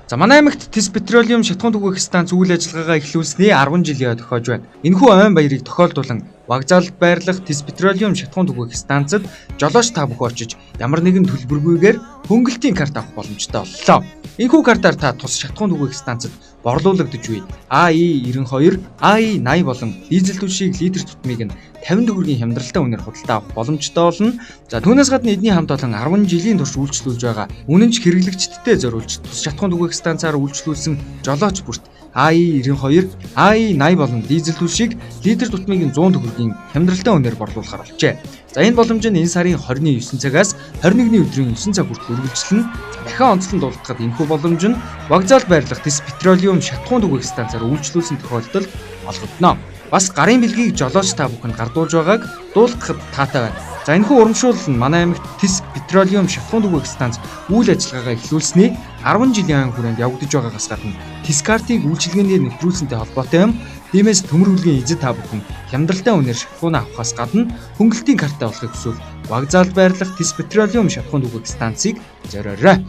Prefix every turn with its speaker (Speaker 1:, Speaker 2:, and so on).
Speaker 1: За манай аймагт Тэс петролиум шатхуун түгээх станц үйл ажиллагаагаа эхлүүлсний 10 жилийн тохиож байна. Энэхүү ойн баярыг тохиолдуулан вокзалд байрлах Тэс петролиум шатхуун түгээх станцад жолооч та бүхэн очиж ямар нэгэн төлбөргүйгээр хөнгөлтийн карт авах боломжтой боллоо. Энэхүү картаар та тус шатхуун түгээх станцад борлуулагдж буй АИ92, АИ80 болон дизель түлшийг литр тутмыг нь 50 төгрөгийн хямдралтай үнээр худалдаа авах боломжтой болно. За түүнээс гадна эдний хамт олон 10 жилийн турш үйлчлүүлж байгаа үнэнч хэрэглэгчдтэй зориулж тус шатхуун түгээх станцаар үйлчлүүлсэн жолооч бүрт АИ92, АИ80 болон дизель түлшийг литр тутмыг нь 100 төгрөгийн хямдралтай үнээр борлуулахар болжээ. За энэ боломж нь энэ сарын 29 цагаас 21-ний өдрийн 9 цаг хүртэл үргэлжилнэ. Дахин онцлон дуулгахад энэхүү боломж нь вокзалд байрлах Тэс петролиум шатхуун түгээх станцаар үйлчлүүлсэн тохиолдолд олгогдно. Бас гарын бэлгийг жолооч та бүхэнд гардуулж байгааг дуулгахад таатай байна. За энэхүү урамшуул нь манай аймагт Тэс петролиум шатхуун түгээх станц үйл ажиллагаагаа эхлүүлсний 10 жилийн хүрээнд явагдаж байгаагаас гадна Тэс картыг үйлчилгээгээр нэвтрүүлсэнтэй холбоотой юм. Тиймээс төмөр хөлгийн эзэд та бүхэн хямдралтай үнээр шатхуунаа авахаас гадна хөнгөлтийн картаа олохыг хүсвэл вокзалд байрлах Тэс петролиум шатхуун түгээх станцыг зориорой.